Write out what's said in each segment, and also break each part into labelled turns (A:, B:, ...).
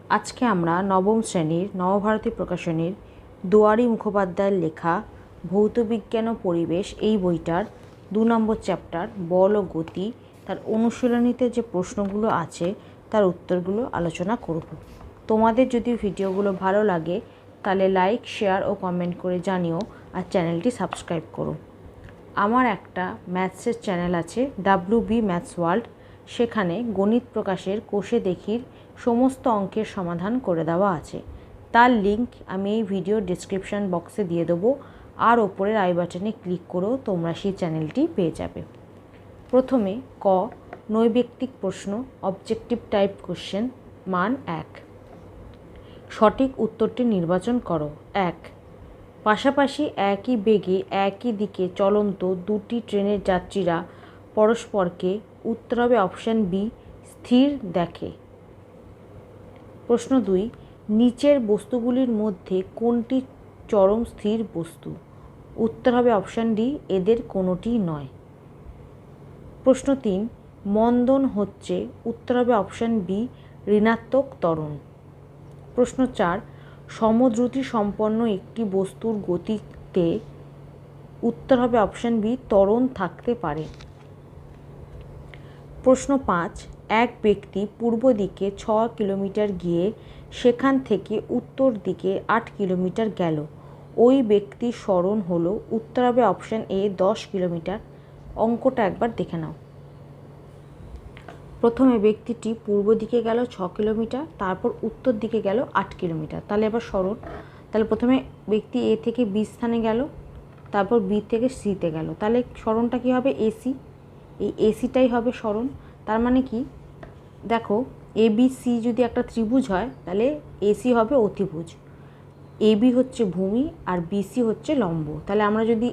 A: আজকে আমরা নবম শ্রেণীর নবভারতী প্রকাশনীর দুয়ারী মুখোপাধ্যায়ের লেখা ভৌতবিজ্ঞান ও পরিবেশ এই বইটার 2 নম্বর চ্যাপ্টার বল ও গতি তার অনুশীলনীতে যে প্রশ্নগুলো আছে তার উত্তরগুলো আলোচনা করব। তোমাদের যদি ভিডিওগুলো ভালো লাগে তাহলে লাইক, শেয়ার ও কমেন্ট করে জানিও আর চ্যানেলটি সাবস্ক্রাইব করো। আমার একটা ম্যাথসের চ্যানেল আছে WB ম্যাথস ওয়ার্ল্ড, সেখানে গণিত প্রকাশের কোষে দেখির সমস্ত অঙ্কের সমাধান করে দেওয়া আছে। তার লিঙ্ক আমি এই ভিডিও ডেসক্রিপশন বক্সে দিয়ে দেবো, আর ওপরের আই বাটনে ক্লিক করেও তোমরা সেই চ্যানেলটি পেয়ে যাবে। প্রথমে ক, নৈর্ব্যক্তিক প্রশ্ন, অবজেক্টিভ টাইপ কোশ্চেন, মান 1। সঠিক উত্তরটি নির্বাচন করো। 1, পাশাপাশি একই বেগে একই দিকে চলন্ত দুটি ট্রেনের যাত্রীরা পরস্পরকে, উত্তর হবে অপশান বি, স্থির দেখে। প্রশ্ন 2, নিচের বস্তুগুলির মধ্যে কোনটি চরম স্থির বস্তু? উত্তর হবে অপশান ডি, এদের কোনোটিই নয়। প্রশ্ন 3, মন্দন হচ্ছে, উত্তর হবে অপশান বি, ঋণাত্মক ত্বরণ। প্রশ্ন 4, সমদ্রুতি সম্পন্ন একটি বস্তুর গতিতে, উত্তর হবে অপশান বি, ত্বরণ থাকতে পারে। প্রশ্ন 5, এক ব্যক্তি পূর্ব দিকে 6 কিলোমিটার গিয়ে সেখান থেকে উত্তর দিকে 8 কিলোমিটার গেল। ওই ব্যক্তির স্মরণ হলো, উত্তর হবে অপশান এ, 10 কিলোমিটার। অঙ্কটা একবার দেখে নাও। প্রথমে ব্যক্তিটি পূর্ব দিকে গেল 6 কিলোমিটার, তারপর উত্তর দিকে গেল 8 কিলোমিটার। তাহলে এবার স্মরণ, তাহলে প্রথমে ব্যক্তি এ থেকে বি স্থানে গেল, তারপর বি থেকে সিতে গেল। তাহলে স্মরণটা কী হবে? এসি। এই এসিটাই হবে স্মরণ। তার মানে কি, দেখো ABC যদি একটা ত্রিভুজ হয় তাহলে এসি হবে অতিভুজ, AB হচ্ছে ভূমি আর BC হচ্ছে লম্ব। তাহলে আমরা যদি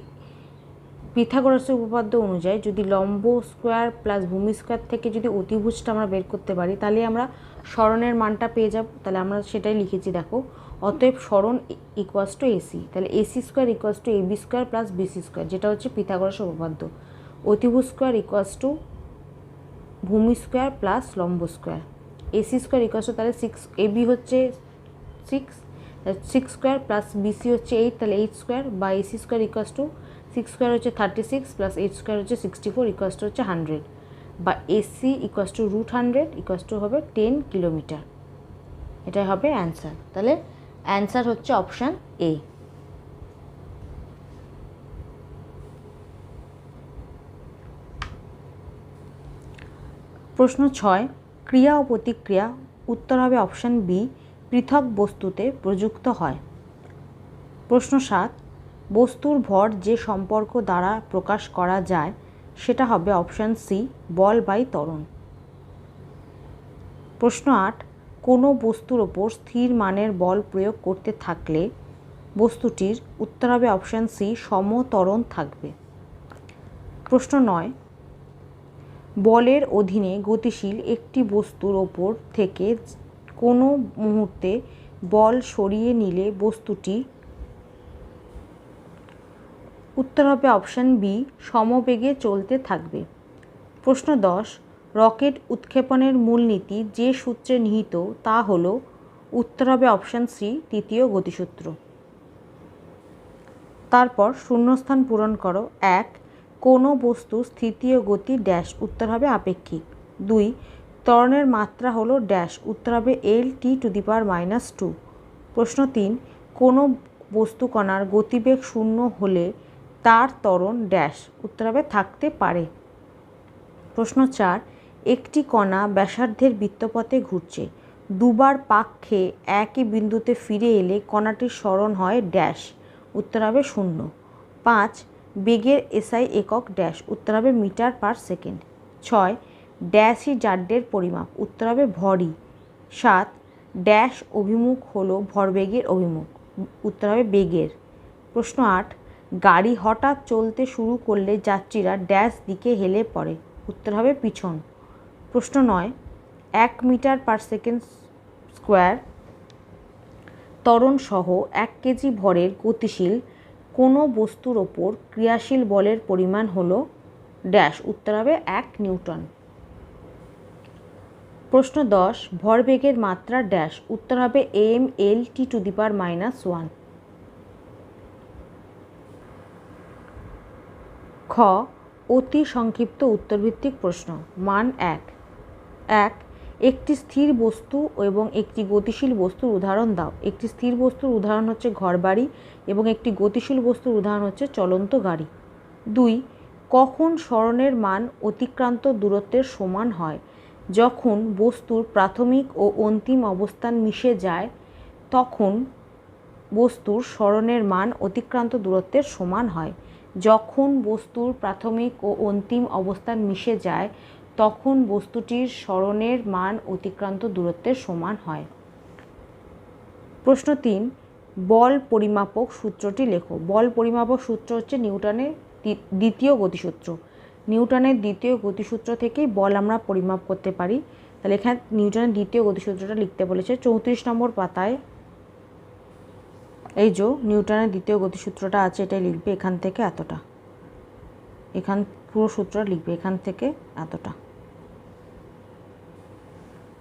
A: পিথাগোরাসের উপপাদ্য অনুযায়ী যদি লম্ব স্কোয়ার প্লাস ভূমি স্কোয়ার থেকে যদি অতিভুজটা আমরা বের করতে পারি, তাহলে আমরা স্মরণের মানটা পেয়ে যাব। তাহলে আমরা সেটাই লিখেছি, দেখো, অতএব স্মরণ ইকুয়াস টু এসি। তাহলে AC square equals to AB square plus BC square, যেটা হচ্ছে পিথাগোরাসের উপপাদ্য। অতিভুজ স্কোয়ার ইকুয়াস টু ভূমি স্কোয়ার প্লাস লম্ব square. AC square equals to, তাহলে 6, AB হচ্ছে 6 স্কোয়ার প্লাস BC হচ্ছে 8, তাহলে 8 স্কোয়ার বা AC square equals to 6 square হচ্ছে 36 প্লাস 8 স্কোয়ার হচ্ছে 64 ইকুয়াস টু হচ্ছে 100, বা AC equals to √100 equals to হবে 10 কিলোমিটার। এটাই হবে অ্যান্সার। তাহলে অ্যান্সার হচ্ছে অপশান এ। প্রশ্ন 6, ক্রিয়া ও প্রতিক্রিয়া, উত্তর হবে অপশান বি, পৃথক বস্তুতে প্রযুক্ত হয়। প্রশ্ন 7, বস্তুর ভর যে সম্পর্ক দ্বারা প্রকাশ করা যায় সেটা হবে অপশান সি, বল বাই ত্বরণ। প্রশ্ন 8, কোনো বস্তুর ওপর স্থির মানের বল প্রয়োগ করতে থাকলে বস্তুটির, উত্তর হবে অপশান সি, সমত্বরণ থাকবে। প্রশ্ন 9, বলের অধীনে গতিশীল একটি বস্তুর ওপর থেকে কোনো মুহূর্তে বল সরিয়ে নিলে বস্তুটি, উত্তর হবে অপশান বি, সমবেগে চলতে থাকবে। প্রশ্ন 10, রকেট উৎক্ষেপণের মূলনীতি যে সূত্রে নিহিত তা হল, উত্তর হবে অপশান সি, তৃতীয় গতিসূত্র। তারপর শূন্যস্থান পূরণ করো। 1, কোনো বস্তু স্থিতি ও গতি ড্যাশ, উত্তর হবে আপেক্ষিক। 2, ত্বরণের মাত্রা হলো ড্যাশ, উত্তর হবে LT⁻²। প্রশ্ন 3, কোনো বস্তু কণার গতিবেগ 0 হলে তার ত্বরণ ড্যাশ, উত্তর হবে থাকতে পারে। প্রশ্ন 4, একটি কণা ব্যাসার্ধের বৃত্তপথে ঘুরছে, দুবার পাক খেয়ে একই বিন্দুতে ফিরে এলে কণাটির স্মরণ হয় ড্যাশ, উত্তর হবে 0। 5, বেগের SI একক ড্যাশ, উত্তর হবে মিটার পার সেকেন্ড। 6, ড্যাশই জাড্যের পরিমাপ, উত্তর হবে ভরই। 7, ড্যাশ অভিমুখ হলো ভরবেগের অভিমুখ, উত্তর হবে বেগের। প্রশ্ন 8, গাড়ি হঠাৎ চলতে শুরু করলে যাত্রীরা ড্যাশ দিকে হেলে পড়ে, উত্তর হবে পিছন। প্রশ্ন 9, 1 মিটার পার সেকেন্ড স্কোয়ার ত্বরণ সহ 1 কেজি ভরের গতিশীল কোনো বস্তুর ওপর ক্রিয়াশীল বলের পরিমাণ হলো ড্যাশ, উত্তর হবে 1 নিউটন। প্রশ্ন 10, ভরবেগের মাত্রা ড্যাশ। উত্তর হবে mL/(t⁻⁻1)। খ, অতি সংক্ষিপ্ত উত্তরভিত্তিক প্রশ্ন। মান 1। একটি স্থির বস্তু এবং একটি গতিশীল বস্তুর উদাহরণ দাও। একটি স্থির বস্তুর উদাহরণ হচ্ছে ঘরবাড়ি এবং একটি গতিশীল বস্তুর উদাহরণ হচ্ছে চলন্ত গাড়ি। 2, কখন সরণের মান অতিক্রান্ত দূরত্বের সমান হয়? যখন বস্তুর প্রাথমিক ও অন্তিম অবস্থান মিশে যায় তখন বস্তুর সরণের মান অতিক্রান্ত দূরত্বের সমান হয়। যখন বস্তুর প্রাথমিক ও অন্তিম অবস্থান মিশে যায় তখন বস্তুটির সরণের মান অতিক্রান্ত দূরত্বের সমান হয়। প্রশ্ন 3, বল পরিমাপক সূত্রটি লেখো। বল পরিমাপক সূত্র হচ্ছে নিউটনের দ্বিতীয় গতিসূত্র। নিউটনের দ্বিতীয় গতিসূত্র থেকেই বল আমরা পরিমাপ করতে পারি। তাহলে এখানে নিউটনের দ্বিতীয় গতিসূত্রটা লিখতে বলেছে। 34 নম্বর পাতায় এই যে নিউটনের দ্বিতীয় গতিসূত্রটা আছে, এটাই লিখবে। এখান থেকে এতটা, এখান পুরো সূত্রটা লিখবে, এখান থেকে এতটা।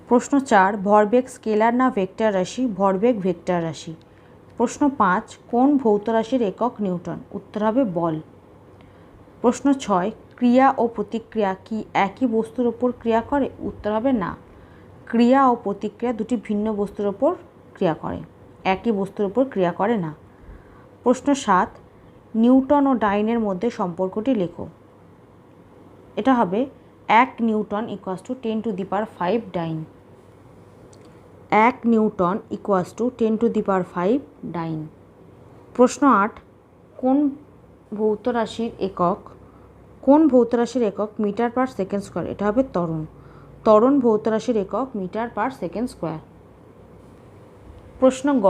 A: প্রশ্ন 4, ভরবেগ স্কেলার না ভেক্টর রাশি? ভরবেগ ভেক্টর রাশি। প্রশ্ন 5, কোন ভৌত রাশির একক নিউটন? উত্তর হবে বল। প্রশ্ন 6, ক্রিয়া ও প্রতিক্রিয়া কি একই বস্তুর ওপর ক্রিয়া করে? উত্তর হবে না। ক্রিয়া ও প্রতিক্রিয়া দুটি ভিন্ন বস্তুর ওপর ক্রিয়া করে, একই বস্তুর ওপর ক্রিয়া করে না। প্রশ্ন 7, নিউটন ও ডাইনের মধ্যে সম্পর্কটি লেখো। এটা হবে 1 নিউটন = 10⁵ ডাইন। 1 নিউটন = 10⁵ ডাইন। প্রশ্ন 8, কোন ভৌত রাশির একক মিটার/সেকেন্ড স্কয়ার? এটা হবে ত্বরণ। ত্বরণ ভৌত রাশির একক মিটার/সেকেন্ড স্কয়ার। প্রশ্ন গ,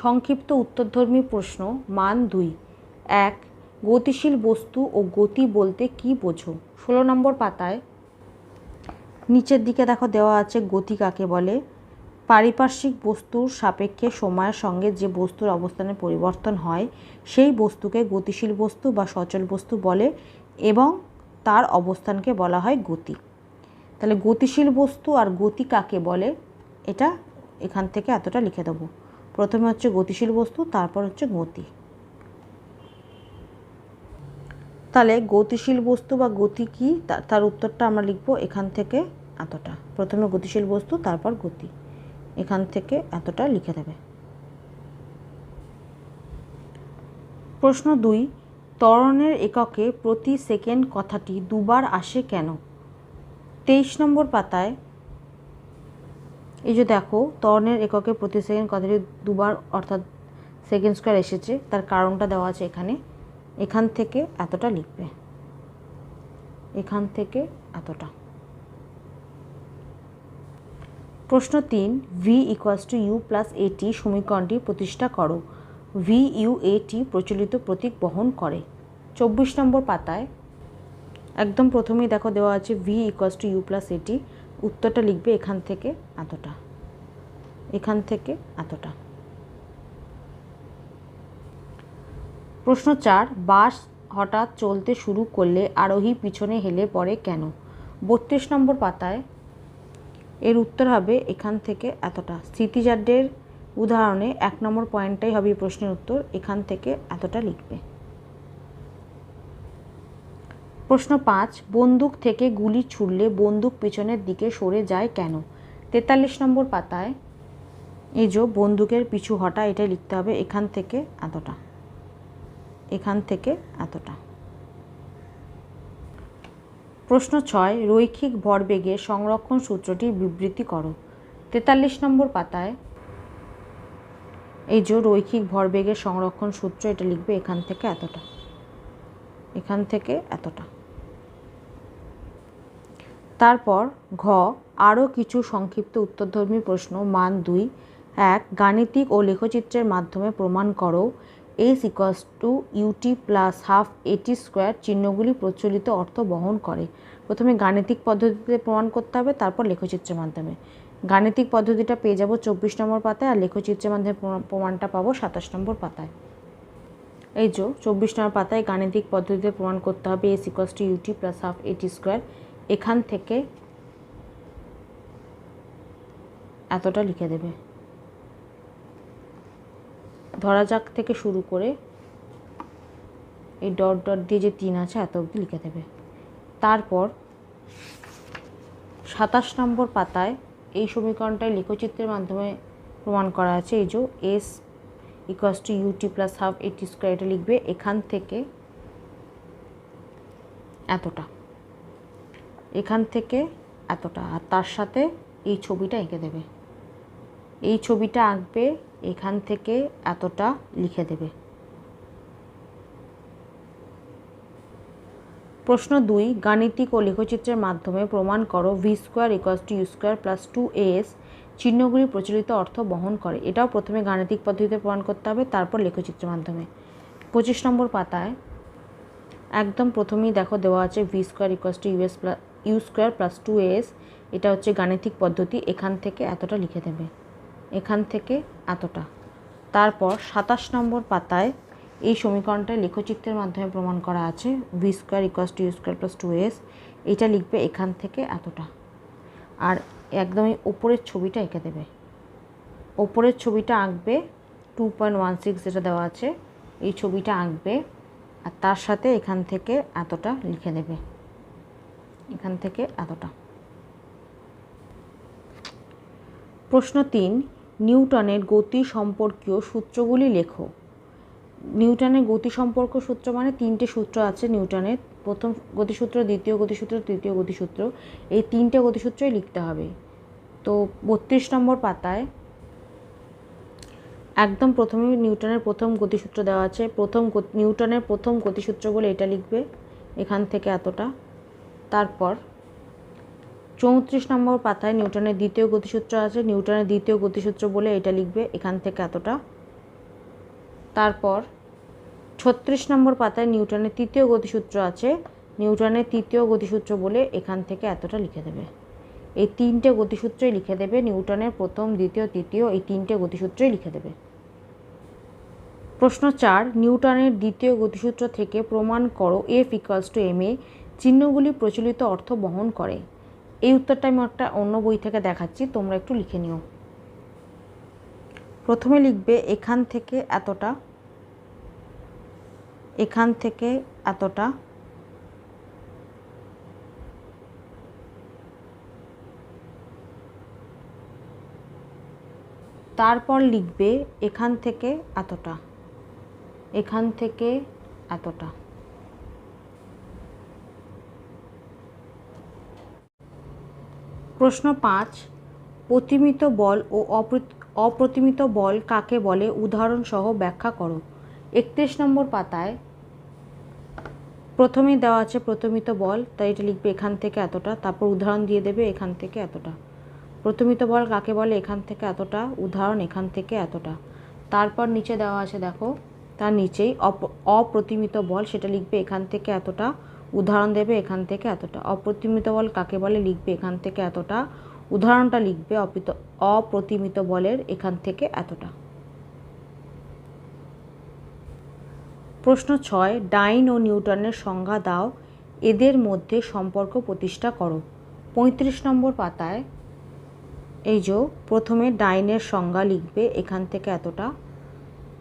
A: সংক্ষিপ্ত উত্তরধর্মী প্রশ্ন। মান 2। 1, গতিশীল বস্তু ও গতি বলতে কি বোঝো? 16 নম্বর পাতায় নিচের দিকে দেখো দেওয়া আছে গতি কাকে বলে। পারিপার্শ্বিক বস্তুর সাপেক্ষে সময়ের সঙ্গে যে বস্তুর অবস্থানের পরিবর্তন হয় সেই বস্তুকে গতিশীল বস্তু বা সচল বস্তু বলে এবং তার অবস্থানকে বলা হয় গতি। তাহলে গতিশীল বস্তু আর গতি কাকে বলে এটা এখান থেকে এতটা লিখে দেবো। প্রথমে হচ্ছে গতিশীল বস্তু, তারপর হচ্ছে গতি। তাহলে গতিশীল বস্তু বা গতি কি তার উত্তরটা আমরা লিখব এখান থেকে এতটা। প্রথমে গতিশীল বস্তু, তারপর গতি। এখান থেকে এতটা লিখে দেবে। প্রশ্ন 2, ত্বরণের এককে প্রতি সেকেন্ড কথাটি দুবার আসে কেন? 23 নম্বর পাতায় এই যে দেখো ত্বরণের এককে প্রতি সেকেন্ড কথাটি দুবার অর্থাৎ সেকেন্ড স্কয়ার এসেছে, তার কারণটা দেওয়া আছে এখানে। এখান থেকে এতটা লিখবে, এখান থেকে এতটা। প্রশ্ন 3, v = u + at সমীকরণটি প্রতিষ্ঠা করো। v u at প্রচলিত প্রতীক বহন করে। 24 নম্বর পাতায় একদম প্রথমেই দেখো দেওয়া আছে v = u + at। উত্তরটা লিখবে এখান থেকে এতটা, এখান থেকে এতটা। প্রশ্ন 4, বাস হঠাৎ চলতে শুরু করলে আরোহী পিছনে হেলে পড়ে কেন? 32 নম্বর পাতায় এর উত্তর হবে এখান থেকে এতটা। স্থিতিজাড্যের উদাহরণে 1 নম্বর পয়েন্টটাই হবে প্রশ্নের উত্তর। এখান থেকে এতটা লিখবে। প্রশ্ন 5, বন্দুক থেকে গুলি ছুড়লে বন্দুক পিছনের দিকে সরে যায় কেন? 43 নম্বর পাতায় এই যে বন্দুকের পিছু হটা, এটাই লিখতে হবে। এখান থেকে এতটা, এখান থেকে এতটা। প্রশ্ন 6, রৈখিক ভরবেগের সংরক্ষণ সূত্রটি বিবৃতি করো। 43 নম্বর পাতায় এই যে রৈখিক ভরবেগের সংরক্ষণ সূত্র, এটা লিখবে এখান থেকে এতটা, এখান থেকে এতটা। তারপর ঘ, আরও কিছু সংক্ষিপ্ত উত্তরধর্মী প্রশ্ন। মান 2। 1, গাণিতিক ও লেখচিত্রের মাধ্যমে প্রমাণ করো s = ut + ½ at² চিহ্নগুলি প্রচলিত অর্থ বহন করে। প্রথমে গাণিতিক পদ্ধতিতে প্রমাণ করতে হবে, তারপর লেখচিত্রের মাধ্যমে। গাণিতিক পদ্ধতিটা পেয়ে যাব 24 নম্বর পাতায়, আর লেখচিত্রের মাধ্যমে প্রমাণটা পাবো 27 নম্বর পাতায়। এই যে 24 নম্বর পাতায় গাণিতিক পদ্ধতিতে প্রমাণ করতে হবে s = ut + ½ at²। এখান থেকে এতটা লিখে দেবে। ধরা যাক থেকে শুরু করে এই ডট ডট দিয়ে যে 3 আছে এত অবধি লিখে দেবে। তারপর 27 নম্বর পাতায় এই সমীকরণটাই লেখচিত্রের মাধ্যমে প্রমাণ করা আছে। এই যে S equals to UT plus half AT square, এটা লিখবে এখান থেকে এতটা, এখান থেকে এতটা, আর তার সাথে এই ছবিটা এঁকে দেবে। এই ছবিটা আঁকবে, এখান থেকে এতটা লিখে দেবে। প্রশ্ন 2, গাণিতিক ও লেখচিত্রের মাধ্যমে প্রমাণ করো V square equals to U square plus 2as চিহ্নগুলি প্রচলিত অর্থ বহন করে। এটাও প্রথমে গাণিতিক পদ্ধতিতে প্রমাণ করতে হবে, তারপর লেখচিত্রের মাধ্যমে। 25 নম্বর পাতায় একদম প্রথমেই দেখো দেওয়া আছে V square equals to U square plus 2as, এটা হচ্ছে গাণিতিক পদ্ধতি। এখান থেকে এতটা লিখে দেবে, এখান থেকে এতটা। তারপর 27 নম্বর পাতায় এই সমীকরণটা লেখচিত্রের মাধ্যমে প্রমাণ করা আছে V square equals to U square plus 2as, এটা লিখবে এখান থেকে এতটা। আর একদমই ওপরের ছবিটা এঁকে দেবে। ওপরের ছবিটা আঁকবে 2.16 যেটা দেওয়া আছে, এই ছবিটা আঁকবে, আর তার সাথে এখান থেকে এতটা লিখে দেবে, এখান থেকে এতটা। প্রশ্ন 3, নিউটনের গতি সম্পর্কীয় সূত্রগুলি লেখো। নিউটনের গতি সম্পর্ক সূত্র মানে 3টে সূত্র আছে নিউটনের, প্রথম গতিসূত্র, দ্বিতীয় গতিসূত্র, তৃতীয় গতিসূত্র। এই 3টে গতিসূত্রই লিখতে হবে। তো 32 নম্বর পাতায় একদম প্রথমে নিউটনের প্রথম গতিসূত্র দেওয়া আছে। নিউটনের প্রথম গতিসূত্র বলে এটা লিখবে, এখান থেকে এতটা। তারপর 34 নম্বর পাতায় নিউটনের দ্বিতীয় গতিসূত্র আছে, নিউটনের দ্বিতীয় গতিসূত্র বলে এটা লিখবে, এখান থেকে এতটা। তারপর 36 নম্বর পাতায় নিউটনের তৃতীয় গতিসূত্র আছে, নিউটনের তৃতীয় গতিসূত্র বলে এখান থেকে এতটা লিখে দেবে। এই 3টে গতিসূত্রই লিখে দেবে, নিউটনের প্রথম, দ্বিতীয়, তৃতীয়, এই 3টে গতিসূত্রই লিখে দেবে। প্রশ্ন 4, নিউটনের দ্বিতীয় গতিসূত্র থেকে প্রমাণ করো F equals to M A চিহ্নগুলি প্রচলিত অর্থ বহন করে। এই উত্তরটা আমি একটা অন্য বই থেকে দেখাচ্ছি, তোমরা একটু লিখে নিও। প্রথমে লিখবে এখান থেকে এতটা, এখান থেকে এতটা, তারপর লিখবে এখান থেকে এতটা, এখান থেকে এতটা। প্রশ্ন 5, প্রতিমিত বল ও অপ্রতিমিত বল কাকে বলে উদাহরণ সহ ব্যাখ্যা করো। 31 নম্বর পাতায় প্রথমেই দেওয়া আছে প্রতিমিত বল, তাই এটা লিখবে এখান থেকে এতটা, তারপর উদাহরণ দিয়ে দেবে এখান থেকে এতটা। প্রতিমিত বল কাকে বলে, এখান থেকে এতটা, উদাহরণ এখান থেকে এতটা। তারপর নিচে দেওয়া আছে দেখো, তার নিচেই অপ্রতিমিত বল, সেটা লিখবে এখান থেকে এতটা, উদাহরণ দেবে এখান থেকে এতটা। অপ্রতিমিত বল কাকে বলে লিখবে এখান থেকে এতটা, উদাহরণটা লিখবে অপ্রতিমিত বলের এখান থেকে এতটা। প্রশ্ন 6, ডাইন ও নিউটনের সংজ্ঞা দাও, এদের মধ্যে সম্পর্ক প্রতিষ্ঠা করো। 35 নম্বর পাতায় এই যে প্রথমে ডাইনের সংজ্ঞা লিখবে এখান থেকে এতটা,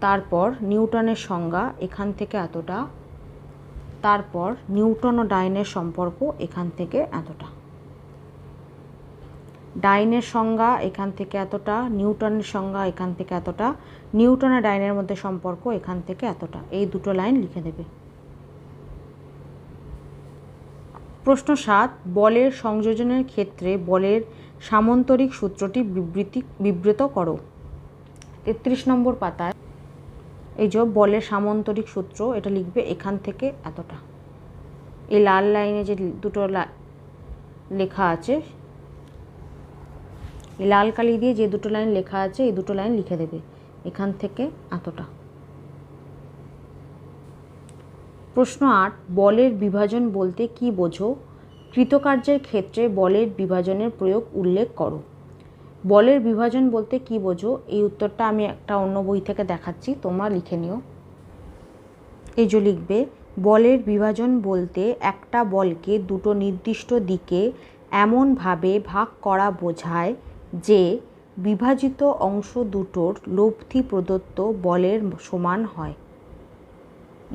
A: তারপর নিউটনের সংজ্ঞা এখান থেকে এতটা, তারপর নিউটন ও ডাইনের সম্পর্ক এখান থেকে এতটা। ডাইনের সংজ্ঞা এখান থেকে এতটা, নিউটনের সংজ্ঞা এখান থেকে এতটা, নিউটন আর ডাইনের মধ্যে সম্পর্ক এখান থেকে এতটা। এই দুটো লাইন লিখে দেবে। প্রশ্ন 7, বলের সংযোজনের ক্ষেত্রে বলের সামন্তরিক সূত্রটি বিবৃত করো। 33 নম্বর পাতায় এই যে বলের সামন্তরিক সূত্র, এটা লিখবে এখান থেকে এতটা। এই লাল লাইনে যে দুটো লেখা আছে, এই লাল কালি দিয়ে যে দুটো লাইন লেখা আছে, এই দুটো লাইন লিখে দেবে এখান থেকে এতটা। প্রশ্ন 8, বলের বিভাজন বলতে কি বোঝো? কৃতকার্যের ক্ষেত্রে বলের বিভাজনের প্রয়োগ উল্লেখ করো। বলের বিভাজন বলতে কি বোঝো, এই উত্তরটা আমি একটা অন্য বই থেকে দেখাচ্ছি, তোমরা লিখে নিও। এই যে লিখবে বলের বিভাজন বলতে একটা বলকে দুটো নির্দিষ্ট দিকে এমনভাবে ভাগ করা বোঝায় যে বিভাজিত অংশ দুটোর লব্ধি প্রদত্ত বলের সমান হয়।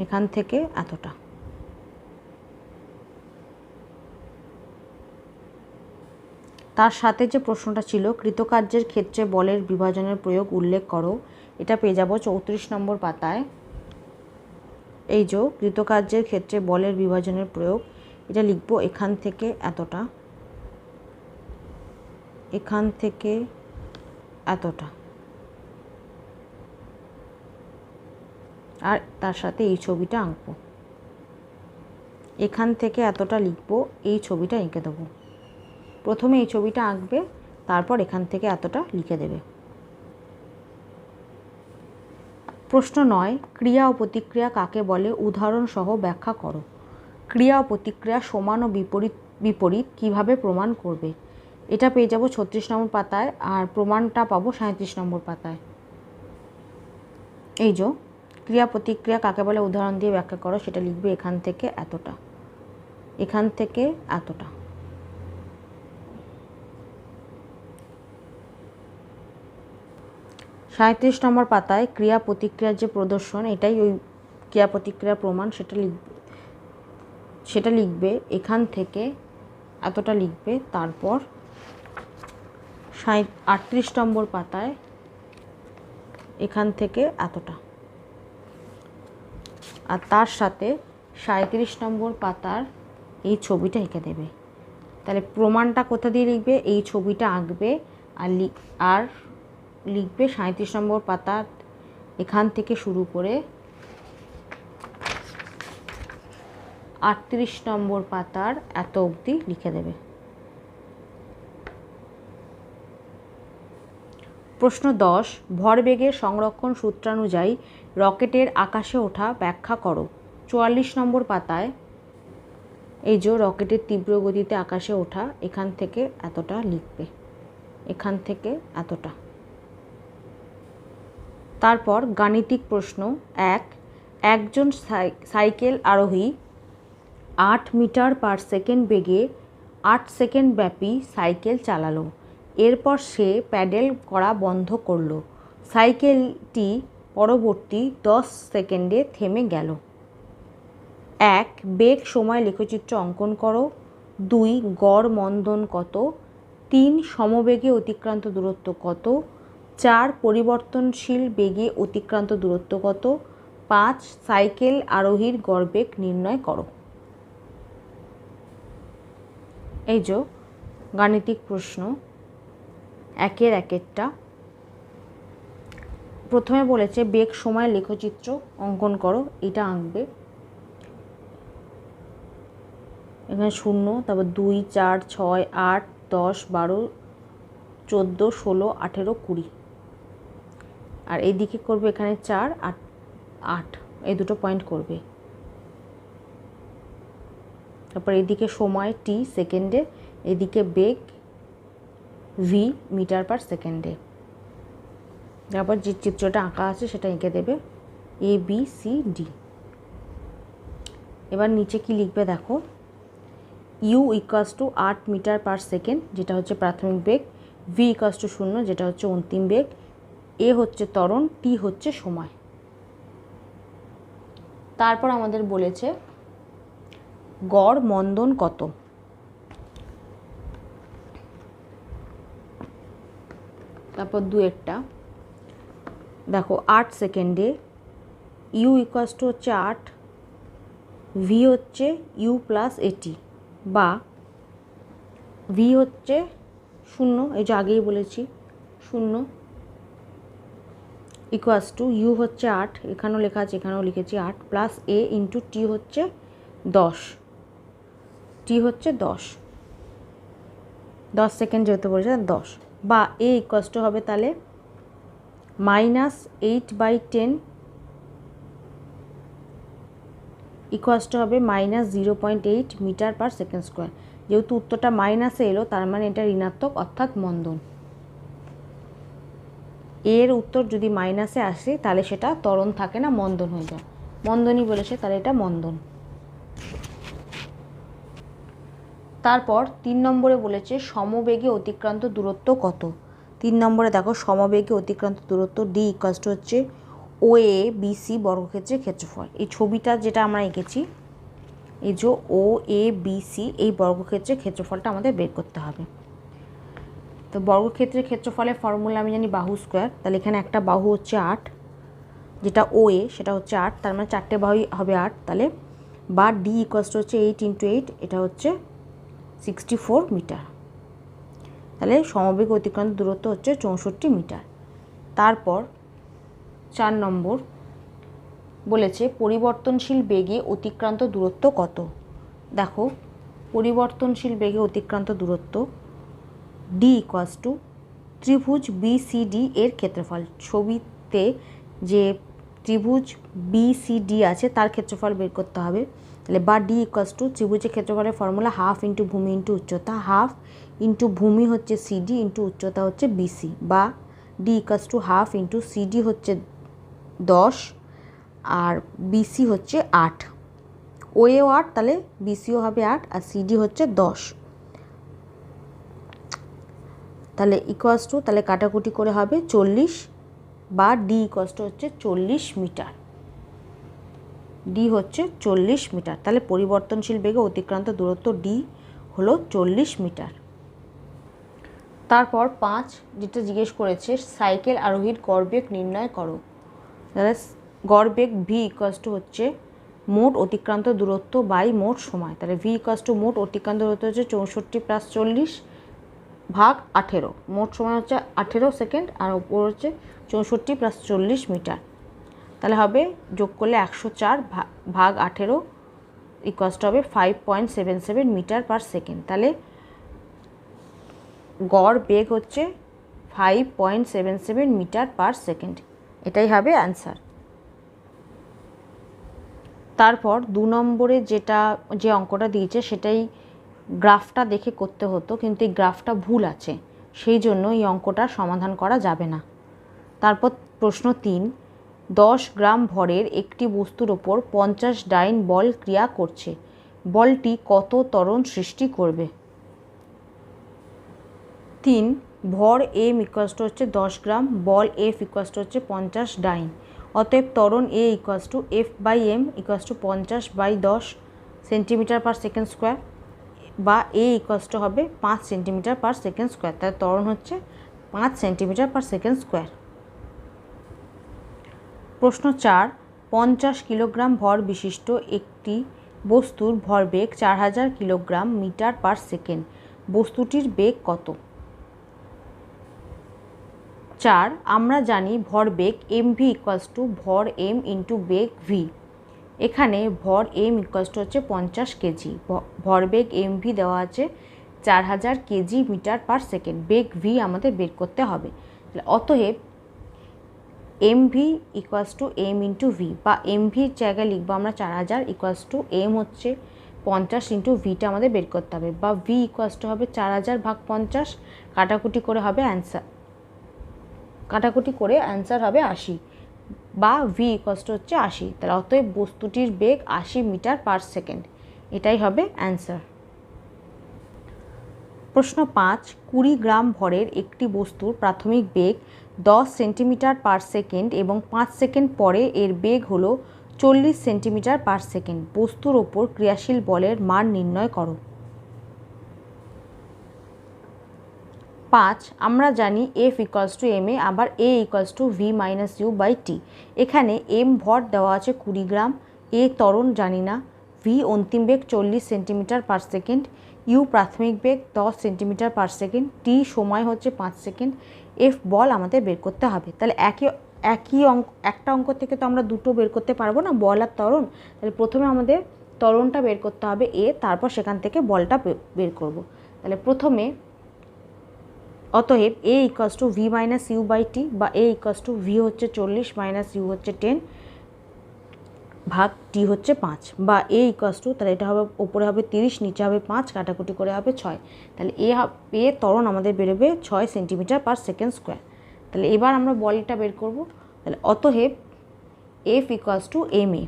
A: এখান থেকে এতটা। তার সাথে যে প্রশ্নটা ছিল কৃতকার্যের ক্ষেত্রে বলের বিভাজনের প্রয়োগ উল্লেখ করো, এটা পেয়ে যাব 34 নম্বর পাতায়। এই যে কৃতকার্যের ক্ষেত্রে বলের বিভাজনের প্রয়োগ, এটা লিখব এখান থেকে এতটা, এখান থেকে এতটা, আর তার সাথে এই ছবিটা আঁকবো। এখান থেকে এতটা লিখব, এই ছবিটা এঁকে দেবো। প্রথমে এই ছবিটা আঁকবে, তারপর এখান থেকে এতটা লিখে দেবে। প্রশ্ন 9, ক্রিয়া ও প্রতিক্রিয়া কাকে বলে উদাহরণ সহ ব্যাখ্যা করো। ক্রিয়া ও প্রতিক্রিয়া সমান ও বিপরীত কিভাবে প্রমাণ করবে, এটা পেয়ে যাব 36 নম্বর পাতায়, আর প্রমাণটা পাবো 37 নম্বর পাতায়। এই যে ক্রিয়া প্রতিক্রিয়া কাকে বলে উদাহরণ দিয়ে ব্যাখ্যা করো, সেটা লিখবে এখান থেকে এতটা, এখান থেকে এতটা। সাঁইত্রিশ নম্বর পাতায় ক্রিয়া প্রতিক্রিয়ার যে প্রদর্শন, এটাই ওই ক্রিয়া প্রতিক্রিয়া প্রমাণ, সেটা লিখবে এখান থেকে এতটা লিখবে। তারপর 38 নম্বর পাতায় এখান থেকে এতটা, আর তার সাথে 37 নম্বর পাতার এই ছবিটা এঁকে দেবে। তাহলে প্রমাণটা কোথা দিয়ে লিখবে, এই ছবিটা আঁকবে, আর লিখবে 37 নম্বর পাতা এখান থেকে শুরু করে 38 নম্বর পাতার এত অবধি লিখে দেবে। প্রশ্ন 10, ভরবেগের সংরক্ষণ সূত্রানুযায়ী রকেটের আকাশে ওঠা ব্যাখ্যা করো। 44 নম্বর পাতায় এই যে রকেটের তীব্র গতিতে আকাশে ওঠা, এখান থেকে এতটা লিখবে, এখান থেকে এতটা। তারপর গাণিতিক প্রশ্ন 1, একজন সাইকেল আরোহী 8 মিটার পার সেকেন্ড বেগে 8 সেকেন্ড ব্যাপী সাইকেল চালালো। এরপর সে প্যাডেল করা বন্ধ করলো। সাইকেলটি পরবর্তী 10 সেকেন্ডে থেমে গেল। 1, বেগ সময় লেখচিত্র অঙ্কন করো। 2, গড় মন্দন কত। 3, সমবেগে অতিক্রান্ত দূরত্ব কত। 4, পরিবর্তনশীল বেগে অতিক্রান্ত দূরত্ব কত। 5, সাইকেল আরোহীর গড়বেগ নির্ণয় করো। এই যে গাণিতিক প্রশ্ন একের একেরটা। প্রথমে বলেছে বেগ সময় লেখচিত্র অঙ্কন করো, এটা আঁকবে। এখানে 0, তারপর 2, 4, 6, 8, 10, 12, 14, 16, 18, 20, আর এইদিকে করবে এখানে 4 আর 8, এই দুটো পয়েন্ট করবে। তারপর এদিকে সময় টি সেকেন্ডে, এদিকে বেগ ভি মিটার পার সেকেন্ডে। তারপর যে চিত্রটা আঁকা আছে সেটা এঁকে দেবে, এ বি সি ডি। এবার নিচে কি লিখবে দেখো, U equals to 8 metre per second, যেটা হচ্ছে প্রাথমিক বেগ। ভি ইকুয়ালস টু 0, যেটা হচ্ছে অন্তিম বেগ। এ হচ্ছে ত্বরণ, টি হচ্ছে সময়। তারপর আমাদের বলেছে গড় মন্দন কত। তারপর 2 দেখো 8 সেকেন্ডে ইউ ইকুয়ালস টু হচ্ছে 8, ভি হচ্ছে ইউ প্লাস এটি, বা ভি হচ্ছে 0, এই যে আগেই বলেছি 0, ইকুয়ালস টু ইউ হচ্ছে 8, এখানেও লেখা আছে, এখানেও লিখেছি 8, প্লাস এ ইন্টু টি হচ্ছে 10, টি হচ্ছে 10 সেকেন্ড যেহেতু বলেছে 10, বা এ ইকুয়ালস টু হবে তাহলে -8/10 ইকুয়ালস টু হবে -0.8 মিটার পার সেকেন্ড স্কোয়ার। যেহেতু উত্তরটা মাইনাসে এলো, তার মানে এটা ঋণাত্মক, অর্থাৎ মন্দন। এর উত্তর যদি মাইনাসে আসে তাহলে সেটা ত্বরণ থাকে না, মন্দন হয়ে যায়। মন্দনই বলেছে, তাহলে এটা মন্দন। তারপর 3 নম্বরে বলেছে সমবেগে অতিক্রান্ত দূরত্ব কত। 3 নম্বরে দেখো সমবেগে অতিক্রান্ত দূরত্ব D ইকুয়ালস টু হচ্ছে ও এ বি সি বর্গক্ষেত্রের ক্ষেত্রফল। এই ছবিটা যেটা আমরা এঁকেছি, এই যে ও এ বি সি, এই বর্গক্ষেত্রের ক্ষেত্রফলটা আমাদের বের করতে হবে। তো বর্গক্ষেত্রের ক্ষেত্রফলের ফর্মুলা আমি জানি বাহু স্কোয়ার। তাহলে এখানে একটা বাহু হচ্ছে 8, যেটা ও এ সেটা হচ্ছে 8, তার মানে 4টে বাহুই হবে 8। তাহলে বা D ইকুয়ালস টু হচ্ছে 8 × 8, এটা হচ্ছে 64 মিটার। তাহলে সমবেগে অতিক্রান্ত দূরত্ব হচ্ছে 64 মিটার। তারপর 4 নম্বর বলেছে পরিবর্তনশীল বেগে অতিক্রান্ত দূরত্ব কত। দেখো পরিবর্তনশীল বেগে অতিক্রান্ত দূরত্ব D ইকুয়ালস টু ত্রিভুজ BCD এর ক্ষেত্রফল। ছবিতে যে ত্রিভুজ BCD আছে তার ক্ষেত্রফল বের করতে হবে। তাহলে বা D ইকুয়ালস টু ত্রিভুজের ক্ষেত্রফলের ফর্মুলা হাফ ইন্টু ভূমি ইন্টু উচ্চতা, হাফ ইন্টু ভূমি হচ্ছে CD ইন্টু উচ্চতা হচ্ছে BC, বা D equals to half into CD হচ্ছে 10 আর BC হচ্ছে 8। ওএও 8, তাহলে BCও হবে 8 আর CD হচ্ছে 10। তাহলে ইকুয়ালস টু, তাহলে কাটাকুটি করে হবে 40, বা D ইকুয়ালস টু হচ্ছে 40 মিটার। D হচ্ছে 40 মিটার। তাহলে পরিবর্তনশীল বেগে অতিক্রান্ত দূরত্ব D হলো 40 মিটার। তারপর 5 যেটা জিজ্ঞেস করেছে সাইকেল আরোহীর গড়বেগ নির্ণয় করো। তাহলে গড়বেগ V ইকুয়ালস টু হচ্ছে মোট অতিক্রান্ত দূরত্ব বাই মোট সময়। তাহলে V ইকুয়ালস টু মোট অতিক্রান্ত দূরত্ব হচ্ছে 64 + 40 ভাগ 18, মোট সময় হচ্ছে 18 সেকেন্ড আর ওপর হচ্ছে 64 + 40 মিটার। তাহলে হবে যোগ করলে 104 ভাগ 18 ইকুয়ালস টু হবে 5.77 মিটার পার সেকেন্ড। তাহলে গড় বেগ হচ্ছে 5.77 মিটার পার সেকেন্ড। এটাই হবে অ্যান্সার। তারপর 2 নম্বরে যে অঙ্কটা দিয়েছে সেটাই গ্রাফটা দেখে করতে হতো, কিন্তু এই গ্রাফটা ভুল আছে, সেই জন্য এই অঙ্কটার সমাধান করা যাবে না। তারপর প্রশ্ন 3, 10 গ্রাম ভরের একটি বস্তুর ওপর 50 ডাইন বল ক্রিয়া করছে, বলটি কত ত্বরণ সৃষ্টি করবে। 3, ভর M ইকুয়ালস টু হচ্ছে 10 গ্রাম, বল F ইকুয়ালস টু হচ্ছে 50 ডাইন, অতএব ত্বরণ A equals two F/M equals to 50/10 centimetre per second square, বা A ইকুয়ালস টু হবে 5 সেন্টিমিটার পার সেকেন্ড স্কোয়ার। তার ত্বরণ হচ্ছে 5 সেন্টিমিটার পার সেকেন্ড স্কোয়ার। প্রশ্ন 4, 50 কিলোগ্রাম ভর বিশিষ্ট একটি বস্তুর ভরবেগ 4000 কিলোগ্রাম মিটার পার সেকেন্ড, বস্তুটির বেগ কত। 4, আমরা জানি ভরবেগ mv ইকুয়ালস টু ভর m ইন্টু বেগ v। এখানে ভর m ইকুয়ালস টু হচ্ছে 50 কেজি, ভরবেগ mv দেওয়া আছে 4000 কেজি মিটার পার সেকেন্ড, বেগ v আমাদের বের করতে হবে। অতএব mv equals to m into v, বা mvর জায়গায় লিখবো আমরা 4000 ইকুয়ালস টু m হচ্ছে 50 ইন্টু ভিটা আমাদের বের করতে হবে, বা v ইকুয়ালস টু হবে 4000 ভাগ 50, কাটাকুটি করে হবে অ্যান্সার, কাটাকুটি করে অ্যান্সার হবে 80, বা v ইকুয়ালস টু হচ্ছে 80। তাহলে অতএব বস্তুটির বেগ 80 মিটার পার সেকেন্ড, এটাই হবে অ্যান্সার। প্রশ্ন 5, 20 গ্রাম ভরের একটি বস্তুর প্রাথমিক বেগ 10 সেন্টিমিটার পার সেকেন্ড এবং 5 সেকেন্ড পরে এর বেগ হলো 40 সেন্টিমিটার পার সেকেন্ড, বস্তুর ওপর ক্রিয়াশীল বলের মান নির্ণয় করো। 5, আমরা জানি F ইকুয়ালস টু ma, আবার A equals to v minus u by t. এখানে m ভর দেওয়া আছে 20 গ্রাম, A ত্বরণ জানি না, v অন্তিম বেগ 40 সেন্টিমিটার পার সেকেন্ড, ইউ প্রাথমিক বেগ 10 সেন্টিমিটার পার সেকেন্ড, টি সময় হচ্ছে 5 সেকেন্ড, F বল আমাদের বের করতে হবে। তাহলে একই অঙ্ক, একটা অঙ্ক থেকে তো আমরা দুটো বের করতে পারবো না, বল আর ত্বরণ। তাহলে প্রথমে আমাদের ত্বরণটা বের করতে হবে A, তারপর সেখান থেকে বলটা বের করব। তাহলে প্রথমে অতএব A equals to v minus u by t, বা A ইকুয়ালস টু v হচ্ছে 40 মাইনাস ইউ হচ্ছে 10 ভাগ টি হচ্ছে 5, বা A ইকুয়ালস টু, তাহলে এটা হবে উপরে হবে 30, নিচে হবে 5, কাটাকুটি করে হবে 6। তাহলে A ত্বরণ আমাদের বেরোবে 6 সেন্টিমিটার পার সেকেন্ড স্কোয়ার। তাহলে এবার আমরা বলটা বের করব। তাহলে অতএব F ইকুয়ালস টু ma,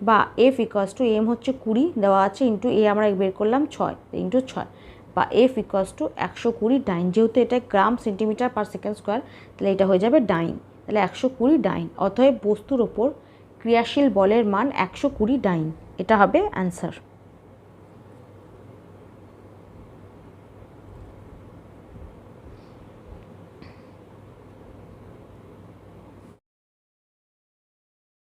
A: বা F ইকুয়ালস টু m হচ্ছে 20 দেওয়া আছে, ইন্টু A আমরা বের করলাম 6 ইন্টু 6, বা এফ ইকুয়ালস টু 120 ডাইন। যেহেতু এটা গ্রাম সেন্টিমিটার পার সেকেন্ড স্কোয়ার, তাহলে এটা হয়ে যাবে ডাইন। তাহলে 120 ডাইন, অতএব বস্তুর ওপর ক্রিয়াশীল বলের মান 120 ডাইন। এটা হবে অ্যান্সার।